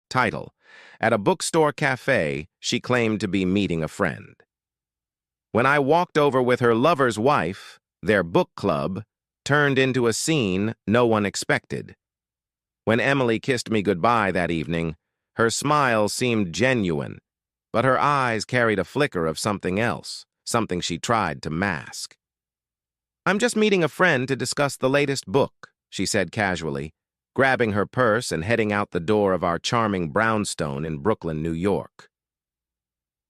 Title: At a bookstore cafe, she claimed to be meeting a friend. When I walked over with her lover's wife, their book club turned into a scene no one expected. When Emily kissed me goodbye that evening, her smile seemed genuine, but her eyes carried a flicker of something else, something she tried to mask. "I'm just meeting a friend to discuss the latest book," she said casually, grabbing her purse and heading out the door of our charming brownstone in Brooklyn, New York.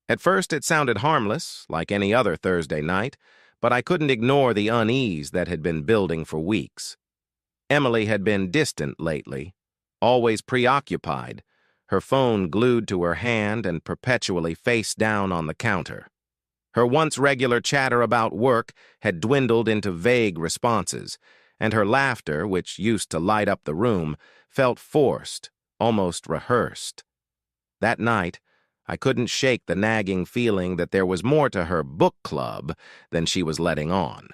At first it sounded harmless, like any other Thursday night, but I couldn't ignore the unease that had been building for weeks. Emily had been distant lately, always preoccupied, her phone glued to her hand and perpetually face down on the counter. Her once regular chatter about work had dwindled into vague responses, and her laughter, which used to light up the room, felt forced, almost rehearsed. That night, I couldn't shake the nagging feeling that there was more to her book club than she was letting on.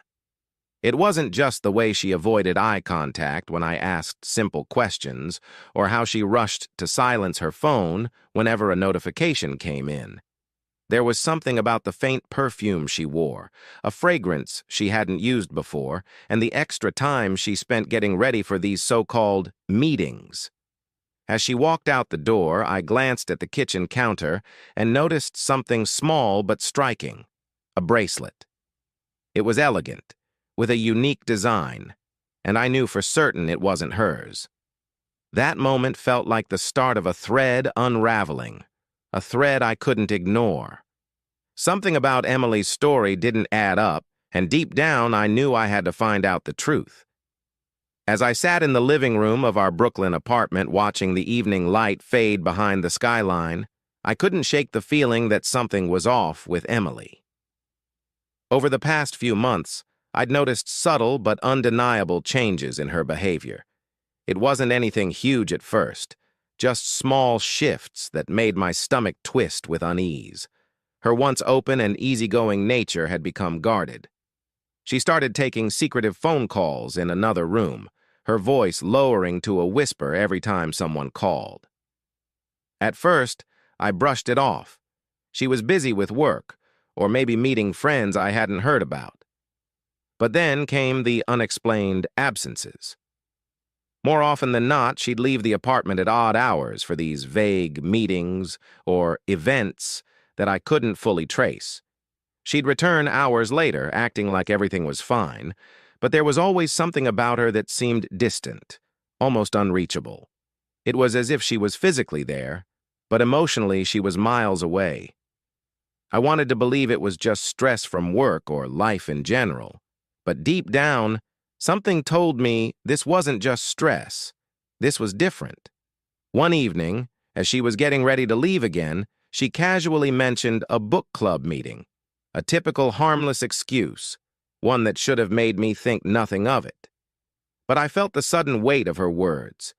It wasn't just the way she avoided eye contact when I asked simple questions, or how she rushed to silence her phone whenever a notification came in. There was something about the faint perfume she wore, a fragrance she hadn't used before, and the extra time she spent getting ready for these so-called meetings. As she walked out the door, I glanced at the kitchen counter and noticed something small but striking: a bracelet. It was elegant, with a unique design, and I knew for certain it wasn't hers. That moment felt like the start of a thread unraveling, a thread I couldn't ignore. Something about Emily's story didn't add up, and deep down I knew I had to find out the truth. As I sat in the living room of our Brooklyn apartment watching the evening light fade behind the skyline, I couldn't shake the feeling that something was off with Emily. Over the past few months, I'd noticed subtle but undeniable changes in her behavior. It wasn't anything huge at first, just small shifts that made my stomach twist with unease. Her once open and easygoing nature had become guarded. She started taking secretive phone calls in another room, her voice lowering to a whisper every time someone called. At first, I brushed it off. She was busy with work, or maybe meeting friends I hadn't heard about. But then came the unexplained absences. More often than not, she'd leave the apartment at odd hours for these vague meetings or events that I couldn't fully trace. She'd return hours later, acting like everything was fine, but there was always something about her that seemed distant, almost unreachable. It was as if she was physically there, but emotionally she was miles away. I wanted to believe it was just stress from work or life in general, but deep down, something told me this wasn't just stress. This was different. One evening, as she was getting ready to leave again, she casually mentioned a book club meeting, a typical harmless excuse, one that should have made me think nothing of it. But I felt the sudden weight of her words.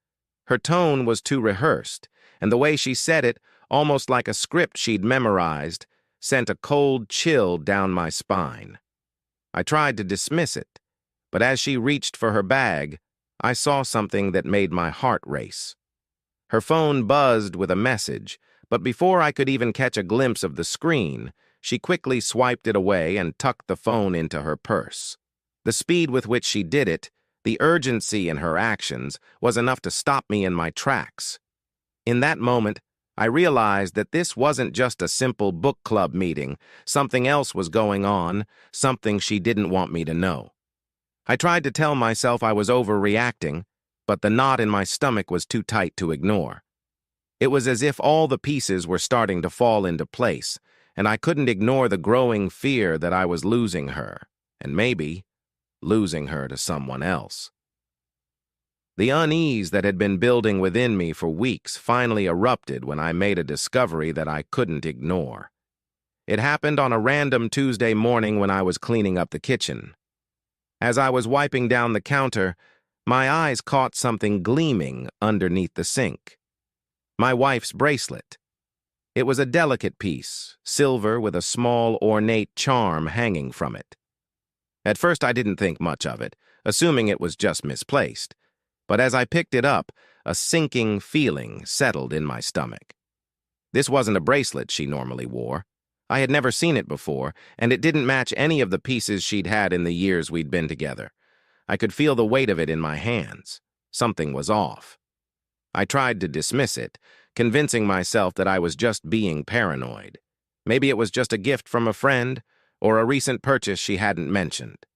Her tone was too rehearsed, and the way she said it, almost like a script she'd memorized, sent a cold chill down my spine. I tried to dismiss it, but as she reached for her bag, I saw something that made my heart race. Her phone buzzed with a message, but before I could even catch a glimpse of the screen, she quickly swiped it away and tucked the phone into her purse. The speed with which she did it, the urgency in her actions, was enough to stop me in my tracks. In that moment, I realized that this wasn't just a simple book club meeting. Something else was going on, something she didn't want me to know. I tried to tell myself I was overreacting, but the knot in my stomach was too tight to ignore. It was as if all the pieces were starting to fall into place, and I couldn't ignore the growing fear that I was losing her, and maybe losing her to someone else. The unease that had been building within me for weeks finally erupted when I made a discovery that I couldn't ignore. It happened on a random Tuesday morning when I was cleaning up the kitchen. As I was wiping down the counter, my eyes caught something gleaming underneath the sink. My wife's bracelet. It was a delicate piece, silver with a small, ornate charm hanging from it. At first I didn't think much of it, assuming it was just misplaced. But as I picked it up, a sinking feeling settled in my stomach. This wasn't a bracelet she normally wore. I had never seen it before, and it didn't match any of the pieces she'd had in the years we'd been together. I could feel the weight of it in my hands. Something was off. I tried to dismiss it, convincing myself that I was just being paranoid. Maybe it was just a gift from a friend, or a recent purchase she hadn't mentioned.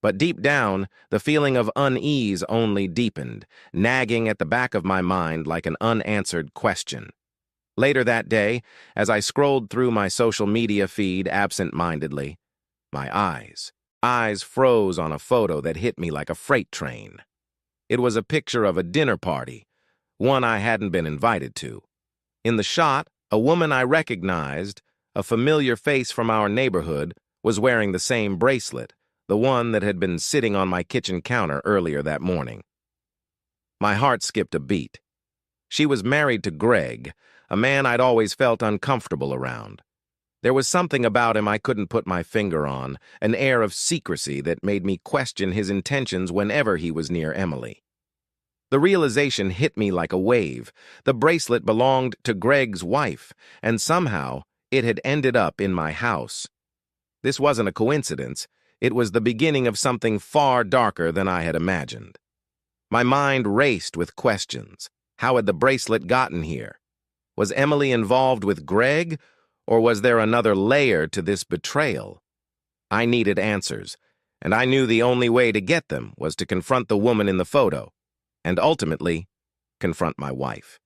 But deep down, the feeling of unease only deepened, nagging at the back of my mind like an unanswered question. Later that day, as I scrolled through my social media feed absent-mindedly, my eyes froze on a photo that hit me like a freight train. It was a picture of a dinner party, one I hadn't been invited to. In the shot, a woman I recognized, a familiar face from our neighborhood, was wearing the same bracelet, the one that had been sitting on my kitchen counter earlier that morning. My heart skipped a beat. She was married to Greg, a man I'd always felt uncomfortable around. There was something about him I couldn't put my finger on, an air of secrecy that made me question his intentions whenever he was near Emily. The realization hit me like a wave. The bracelet belonged to Greg's wife, and somehow it had ended up in my house. This wasn't a coincidence. It was the beginning of something far darker than I had imagined. My mind raced with questions. How had the bracelet gotten here? Was Emily involved with Greg, or was there another layer to this betrayal? I needed answers, and I knew the only way to get them was to confront the woman in the photo, and ultimately, confront my wife.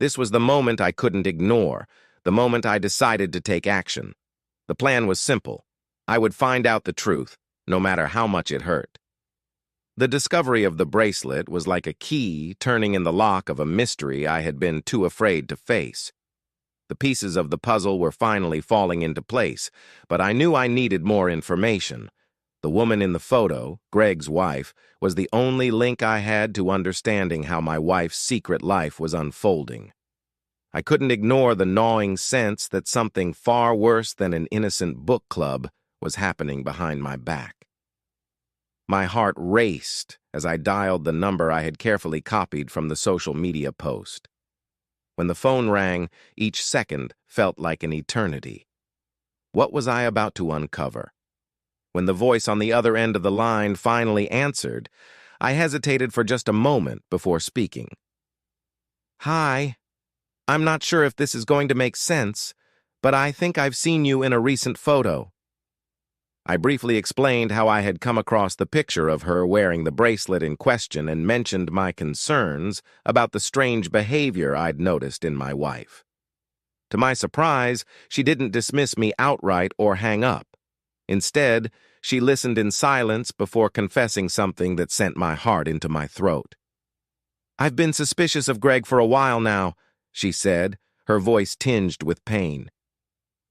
This was the moment I couldn't ignore, the moment I decided to take action. The plan was simple. I would find out the truth, no matter how much it hurt. The discovery of the bracelet was like a key turning in the lock of a mystery I had been too afraid to face. The pieces of the puzzle were finally falling into place, but I knew I needed more information. The woman in the photo, Greg's wife, was the only link I had to understanding how my wife's secret life was unfolding. I couldn't ignore the gnawing sense that something far worse than an innocent book club was happening behind my back. My heart raced as I dialed the number I had carefully copied from the social media post. When the phone rang, each second felt like an eternity. What was I about to uncover? When the voice on the other end of the line finally answered, I hesitated for just a moment before speaking. "Hi, I'm not sure if this is going to make sense, but I think I've seen you in a recent photo." I briefly explained how I had come across the picture of her wearing the bracelet in question and mentioned my concerns about the strange behavior I'd noticed in my wife. To my surprise, she didn't dismiss me outright or hang up. Instead, she listened in silence before confessing something that sent my heart into my throat. "I've been suspicious of Greg for a while now," she said, her voice tinged with pain.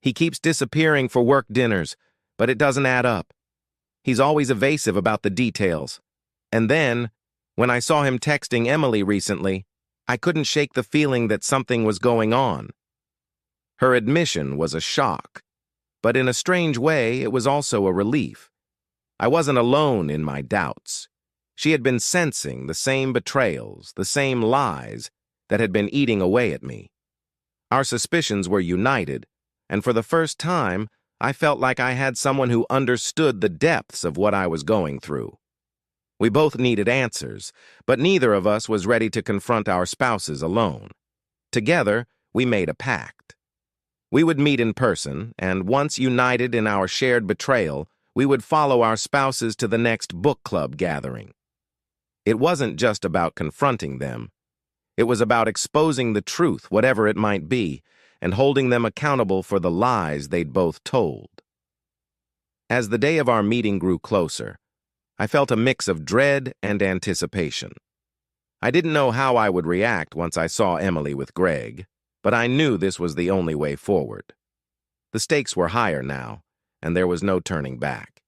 "He keeps disappearing for work dinners, but it doesn't add up. He's always evasive about the details. And then, when I saw him texting Emily recently, I couldn't shake the feeling that something was going on." Her admission was a shock, but in a strange way, it was also a relief. I wasn't alone in my doubts. She had been sensing the same betrayals, the same lies that had been eating away at me. Our suspicions were united, and for the first time, I felt like I had someone who understood the depths of what I was going through. We both needed answers, but neither of us was ready to confront our spouses alone. Together, we made a pact. We would meet in person, and once united in our shared betrayal, we would follow our spouses to the next book club gathering. It wasn't just about confronting them. It was about exposing the truth, whatever it might be, and holding them accountable for the lies they'd both told. As the day of our meeting grew closer, I felt a mix of dread and anticipation. I didn't know how I would react once I saw Emily with Greg, but I knew this was the only way forward. The stakes were higher now, and there was no turning back.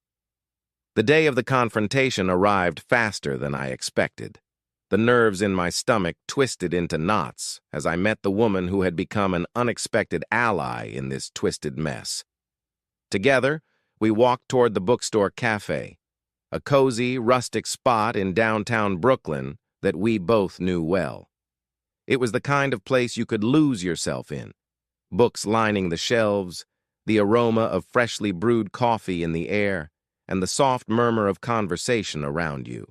The day of the confrontation arrived faster than I expected. The nerves in my stomach twisted into knots as I met the woman who had become an unexpected ally in this twisted mess. Together, we walked toward the Bookstore Cafe, a cozy, rustic spot in downtown Brooklyn that we both knew well. It was the kind of place you could lose yourself in. Books lining the shelves, the aroma of freshly brewed coffee in the air, and the soft murmur of conversation around you.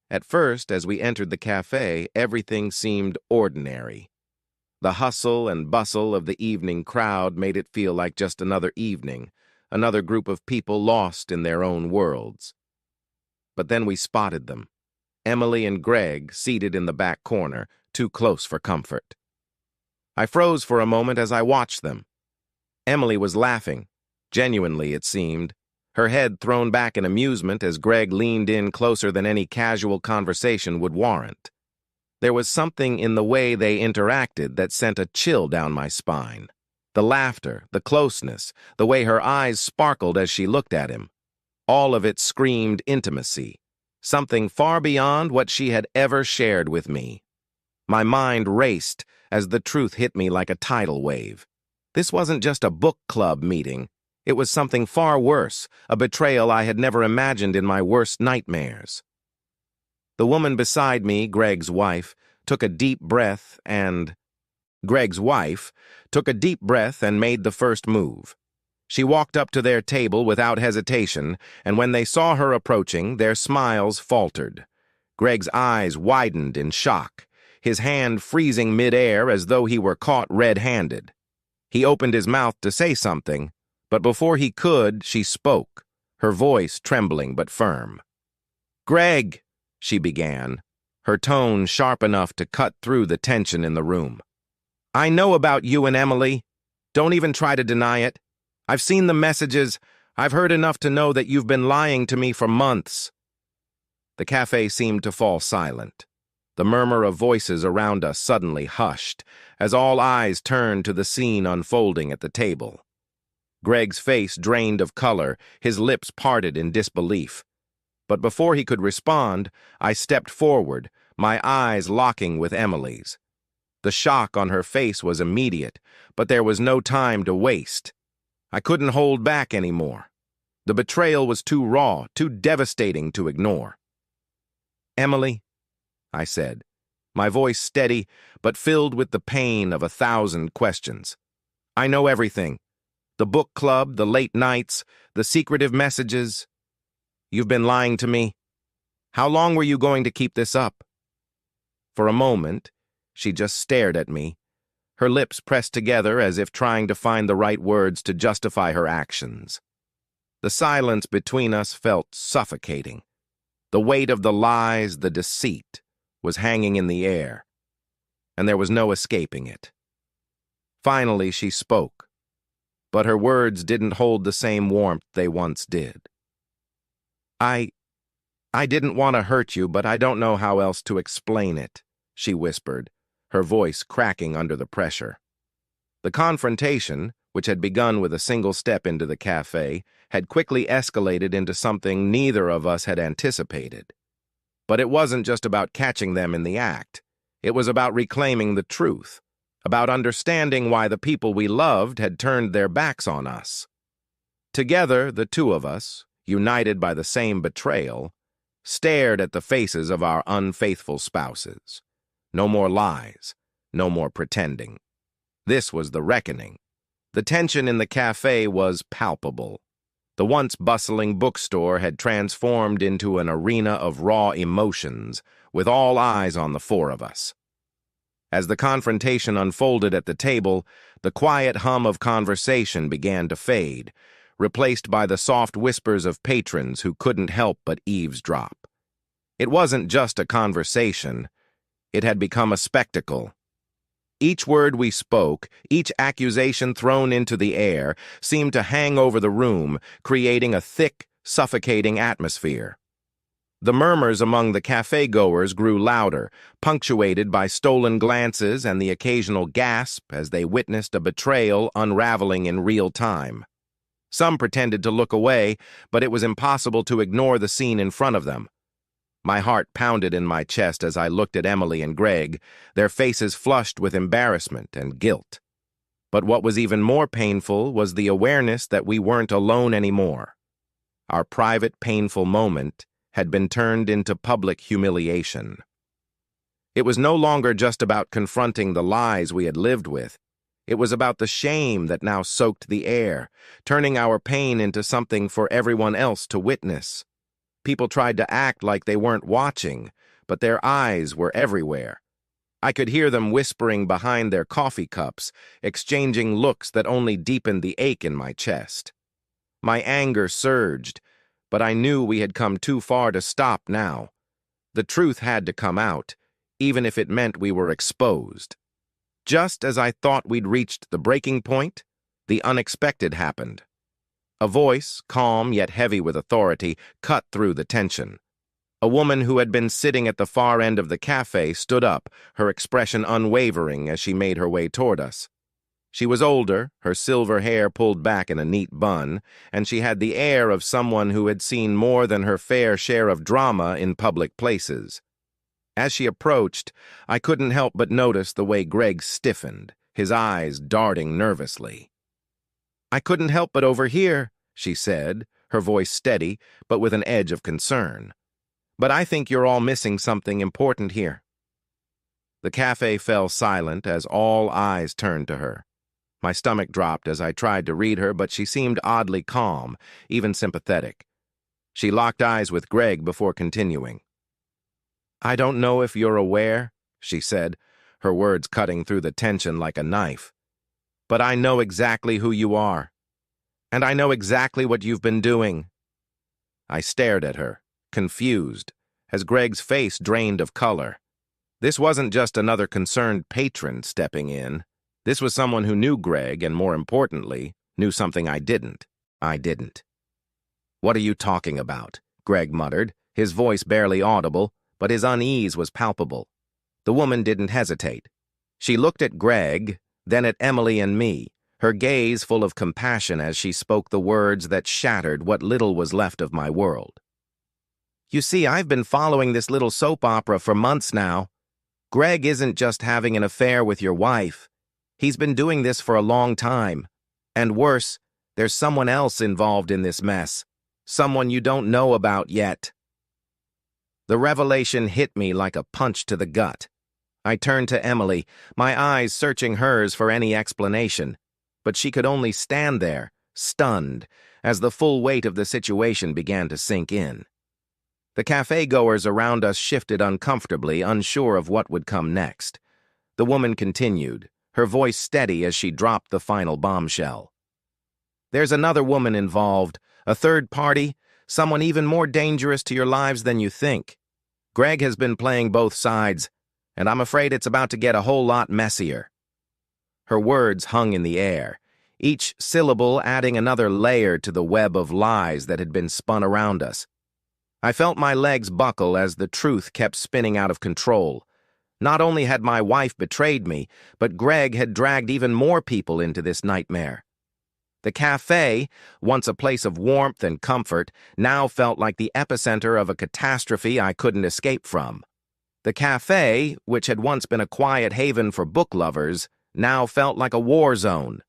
At first, as we entered the cafe, everything seemed ordinary. The hustle and bustle of the evening crowd made it feel like just another evening, another group of people lost in their own worlds. But then we spotted them. Emily and Greg seated in the back corner, too close for comfort. I froze for a moment as I watched them. Emily was laughing, genuinely it seemed, her head thrown back in amusement as Greg leaned in closer than any casual conversation would warrant. There was something in the way they interacted that sent a chill down my spine. The laughter, the closeness, the way her eyes sparkled as she looked at him. All of it screamed intimacy, something far beyond what she had ever shared with me. My mind raced as the truth hit me like a tidal wave. This wasn't just a book club meeting. It was something far worse, a betrayal I had never imagined in my worst nightmares. The woman beside me, Greg's wife, took a deep breath and made the first move. She walked up to their table without hesitation, and when they saw her approaching, their smiles faltered. Greg's eyes widened in shock, his hand freezing mid-air as though he were caught red-handed. He opened his mouth to say something, but before he could, she spoke, her voice trembling but firm. "Greg," she began, her tone sharp enough to cut through the tension in the room. "I know about you and Emily. Don't even try to deny it. I've seen the messages. I've heard enough to know that you've been lying to me for months." The cafe seemed to fall silent. The murmur of voices around us suddenly hushed, as all eyes turned to the scene unfolding at the table. Greg's face drained of color, his lips parted in disbelief. But before he could respond, I stepped forward, my eyes locking with Emily's. The shock on her face was immediate, but there was no time to waste. I couldn't hold back anymore. The betrayal was too raw, too devastating to ignore. "Emily," I said, my voice steady but filled with the pain of 1,000 questions. "I know everything. The book club, the late nights, the secretive messages. You've been lying to me. How long were you going to keep this up?" For a moment, she just stared at me, her lips pressed together as if trying to find the right words to justify her actions. The silence between us felt suffocating. The weight of the lies, the deceit, was hanging in the air, and there was no escaping it. Finally, she spoke, but her words didn't hold the same warmth they once did. I didn't want to hurt you, but I don't know how else to explain it," she whispered, her voice cracking under the pressure. The confrontation, which had begun with a single step into the cafe, had quickly escalated into something neither of us had anticipated. But it wasn't just about catching them in the act. It was about reclaiming the truth, about understanding why the people we loved had turned their backs on us. Together, the two of us, united by the same betrayal, stared at the faces of our unfaithful spouses. No more lies, no more pretending. This was the reckoning. The tension in the cafe was palpable. The once bustling bookstore had transformed into an arena of raw emotions, with all eyes on the four of us. As the confrontation unfolded at the table, the quiet hum of conversation began to fade, replaced by the soft whispers of patrons who couldn't help but eavesdrop. It wasn't just a conversation. It had become a spectacle. Each word we spoke, each accusation thrown into the air, seemed to hang over the room, creating a thick, suffocating atmosphere. The murmurs among the cafe-goers grew louder, punctuated by stolen glances and the occasional gasp as they witnessed a betrayal unraveling in real time. Some pretended to look away, but it was impossible to ignore the scene in front of them. My heart pounded in my chest as I looked at Emily and Greg, their faces flushed with embarrassment and guilt. But what was even more painful was the awareness that we weren't alone anymore. Our private, painful moment had been turned into public humiliation. It was no longer just about confronting the lies we had lived with. It was about the shame that now soaked the air, turning our pain into something for everyone else to witness. People tried to act like they weren't watching, but their eyes were everywhere. I could hear them whispering behind their coffee cups, exchanging looks that only deepened the ache in my chest. My anger surged, but I knew we had come too far to stop now. The truth had to come out, even if it meant we were exposed. Just as I thought we'd reached the breaking point, the unexpected happened. A voice, calm yet heavy with authority, cut through the tension. A woman who had been sitting at the far end of the cafe stood up, her expression unwavering as she made her way toward us. She was older, her silver hair pulled back in a neat bun, and she had the air of someone who had seen more than her fair share of drama in public places. As she approached, I couldn't help but notice the way Greg stiffened, his eyes darting nervously. "I couldn't help but overhear," she said, her voice steady, but with an edge of concern. "But I think you're all missing something important here." The cafe fell silent as all eyes turned to her. My stomach dropped as I tried to read her, but she seemed oddly calm, even sympathetic. She locked eyes with Greg before continuing. "I don't know if you're aware," she said, her words cutting through the tension like a knife, "but I know exactly who you are, and I know exactly what you've been doing." I stared at her, confused, as Greg's face drained of color. This wasn't just another concerned patron stepping in. This was someone who knew Greg and, more importantly, knew something I didn't. "What are you talking about?" Greg muttered, his voice barely audible, but his unease was palpable. The woman didn't hesitate. She looked at Greg, then at Emily and me, her gaze full of compassion as she spoke the words that shattered what little was left of my world. "You see, I've been following this little soap opera for months now. Greg isn't just having an affair with your wife. He's been doing this for a long time. And worse, there's someone else involved in this mess. Someone you don't know about yet." The revelation hit me like a punch to the gut. I turned to Emily, my eyes searching hers for any explanation, but she could only stand there, stunned, as the full weight of the situation began to sink in. The cafe-goers around us shifted uncomfortably, unsure of what would come next. The woman continued, her voice steady as she dropped the final bombshell. "There's another woman involved, a third party, someone even more dangerous to your lives than you think. Greg has been playing both sides, and I'm afraid it's about to get a whole lot messier." Her words hung in the air, each syllable adding another layer to the web of lies that had been spun around us. I felt my legs buckle as the truth kept spinning out of control. Not only had my wife betrayed me, but Greg had dragged even more people into this nightmare. The cafe, once a place of warmth and comfort, now felt like the epicenter of a catastrophe I couldn't escape from. The cafe, which had once been a quiet haven for book lovers, now felt like a war zone.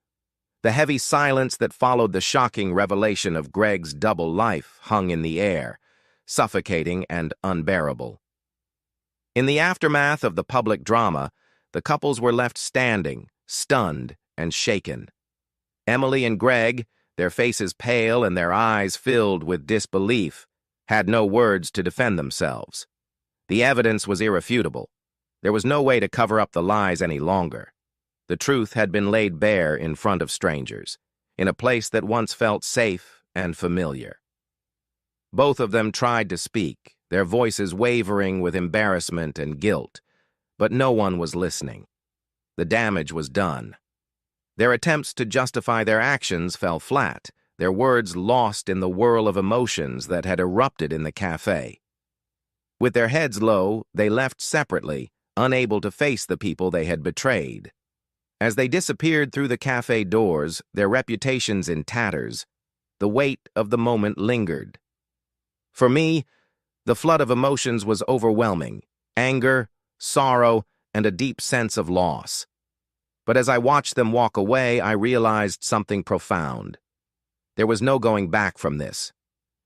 The heavy silence that followed the shocking revelation of Greg's double life hung in the air, suffocating and unbearable. In the aftermath of the public drama, the couples were left standing, stunned and shaken. Emily and Greg, their faces pale and their eyes filled with disbelief, had no words to defend themselves. The evidence was irrefutable. There was no way to cover up the lies any longer. The truth had been laid bare in front of strangers, in a place that once felt safe and familiar. Both of them tried to speak, their voices wavering with embarrassment and guilt, but no one was listening. The damage was done. Their attempts to justify their actions fell flat, their words lost in the whirl of emotions that had erupted in the cafe. With their heads low, they left separately, unable to face the people they had betrayed. As they disappeared through the cafe doors, their reputations in tatters, the weight of the moment lingered. For me, the flood of emotions was overwhelming: anger, sorrow, and a deep sense of loss. But as I watched them walk away, I realized something profound. There was no going back from this.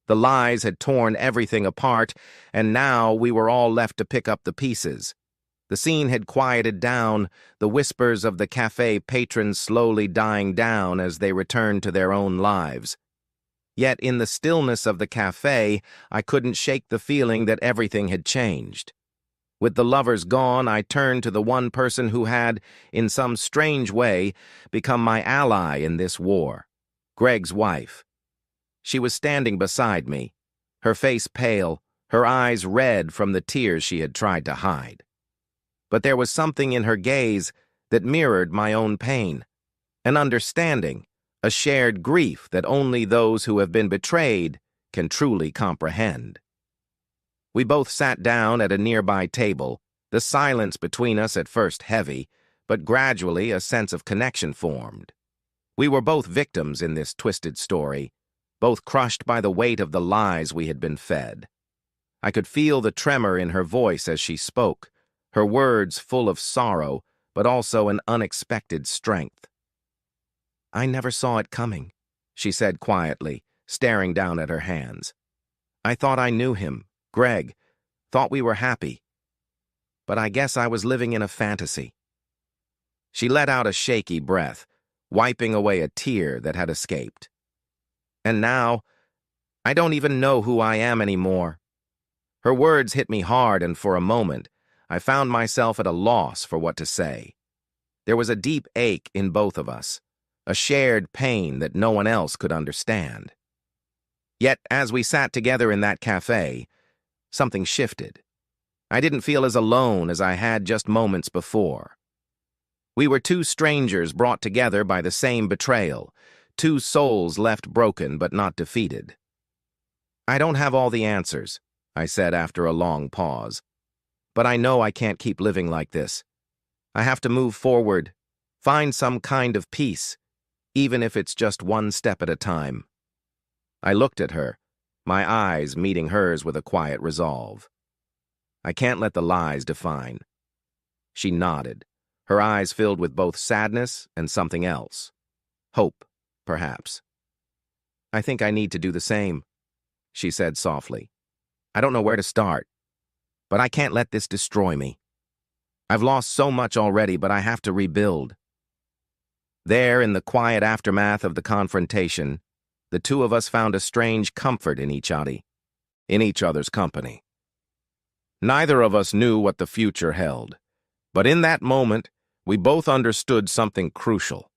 The lies had torn everything apart, and now we were all left to pick up the pieces. The scene had quieted down, the whispers of the cafe patrons slowly dying down as they returned to their own lives. Yet in the stillness of the cafe, I couldn't shake the feeling that everything had changed. With the lovers gone, I turned to the one person who had, in some strange way, become my ally in this war, Greg's wife. She was standing beside me, her face pale, her eyes red from the tears she had tried to hide. But there was something in her gaze that mirrored my own pain, an understanding, a shared grief that only those who have been betrayed can truly comprehend. We both sat down at a nearby table, the silence between us at first heavy, but gradually a sense of connection formed. We were both victims in this twisted story, both crushed by the weight of the lies we had been fed. I could feel the tremor in her voice as she spoke, her words full of sorrow, but also an unexpected strength. "I never saw it coming," she said quietly, staring down at her hands. "I thought I knew him, Greg, thought we were happy. But I guess I was living in a fantasy." She let out a shaky breath, wiping away a tear that had escaped. "And now, I don't even know who I am anymore." Her words hit me hard, and for a moment, I found myself at a loss for what to say. There was a deep ache in both of us, a shared pain that no one else could understand. Yet, as we sat together in that cafe, something shifted. I didn't feel as alone as I had just moments before. We were two strangers brought together by the same betrayal, two souls left broken but not defeated. "I don't have all the answers," I said after a long pause. "But I know I can't keep living like this. I have to move forward, find some kind of peace, even if it's just one step at a time." I looked at her, my eyes meeting hers with a quiet resolve. "I can't let the lies define." She nodded, her eyes filled with both sadness and something else. Hope, perhaps. "I think I need to do the same," she said softly. "I don't know where to start, but I can't let this destroy me. I've lost so much already, but I have to rebuild." There, in the quiet aftermath of the confrontation, the two of us found a strange comfort in each other's company. Neither of us knew what the future held, but in that moment, we both understood something crucial.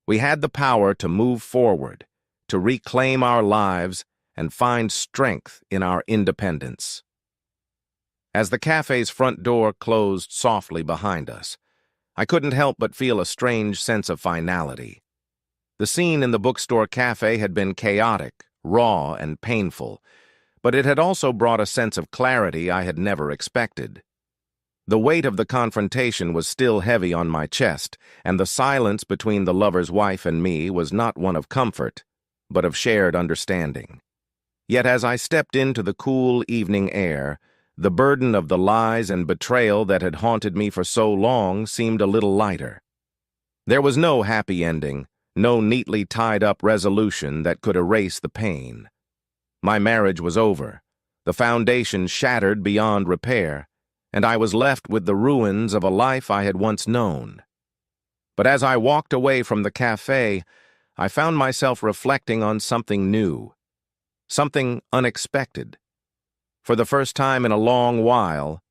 We had the power to move forward, to reclaim our lives, and find strength in our independence. As the cafe's front door closed softly behind us, I couldn't help but feel a strange sense of finality. The scene in the bookstore cafe had been chaotic, raw, and painful, but it had also brought a sense of clarity I had never expected. The weight of the confrontation was still heavy on my chest, and the silence between the lover's wife and me was not one of comfort, but of shared understanding. Yet as I stepped into the cool evening air, the burden of the lies and betrayal that had haunted me for so long seemed a little lighter. There was no happy ending, no neatly tied-up resolution that could erase the pain. My marriage was over, the foundation shattered beyond repair, and I was left with the ruins of a life I had once known. But as I walked away from the cafe, I found myself reflecting on something new, something unexpected. For the first time in a long while,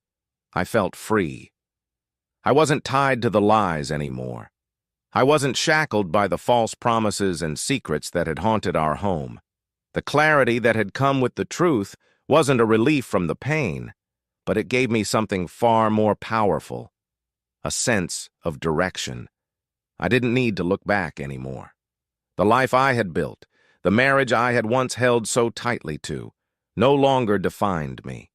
I felt free. I wasn't tied to the lies anymore. I wasn't shackled by the false promises and secrets that had haunted our home. The clarity that had come with the truth wasn't a relief from the pain, but it gave me something far more powerful, a sense of direction. I didn't need to look back anymore. The life I had built, the marriage I had once held so tightly to, no longer defined me.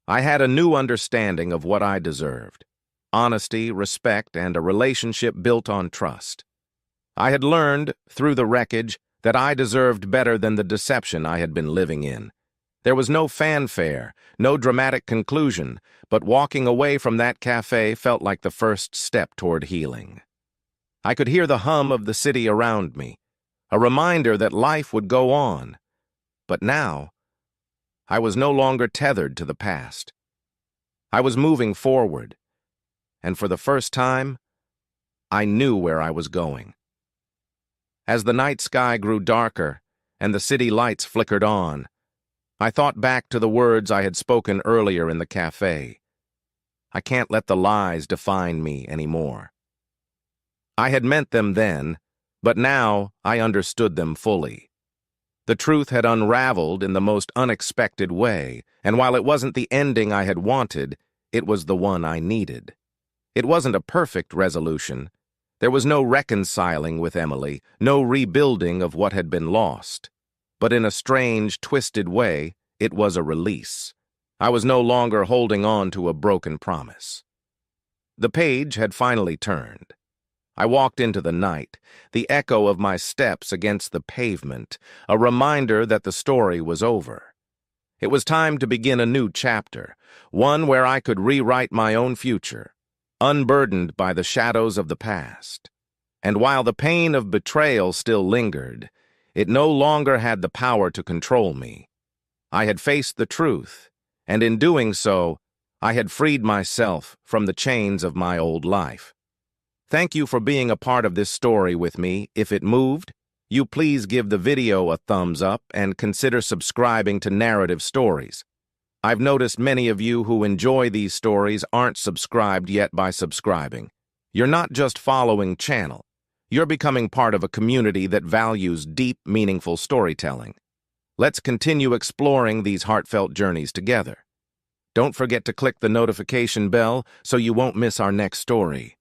I had a new understanding of what I deserved: honesty, respect, and a relationship built on trust. I had learned, through the wreckage, that I deserved better than the deception I had been living in. There was no fanfare, no dramatic conclusion, but walking away from that cafe felt like the first step toward healing. I could hear the hum of the city around me, a reminder that life would go on. But now, I was no longer tethered to the past. I was moving forward, and for the first time, I knew where I was going. As the night sky grew darker and the city lights flickered on, I thought back to the words I had spoken earlier in the cafe. I can't let the lies define me anymore. I had meant them then, but now I understood them fully. The truth had unraveled in the most unexpected way, and while it wasn't the ending I had wanted, it was the one I needed. It wasn't a perfect resolution. There was no reconciling with Emily, no rebuilding of what had been lost. But in a strange, twisted way, it was a release. I was no longer holding on to a broken promise. The page had finally turned. I walked into the night, the echo of my steps against the pavement, a reminder that the story was over. It was time to begin a new chapter, one where I could rewrite my own future, unburdened by the shadows of the past. And while the pain of betrayal still lingered, it no longer had the power to control me. I had faced the truth, and in doing so, I had freed myself from the chains of my old life. Thank you for being a part of this story with me. If it moved, you please give the video a thumbs up and consider subscribing to Narrative Stories. I've noticed many of you who enjoy these stories aren't subscribed yet by subscribing. You're not just following channel. You're becoming part of a community that values deep, meaningful storytelling. Let's continue exploring these heartfelt journeys together. Don't forget to click the notification bell so you won't miss our next story.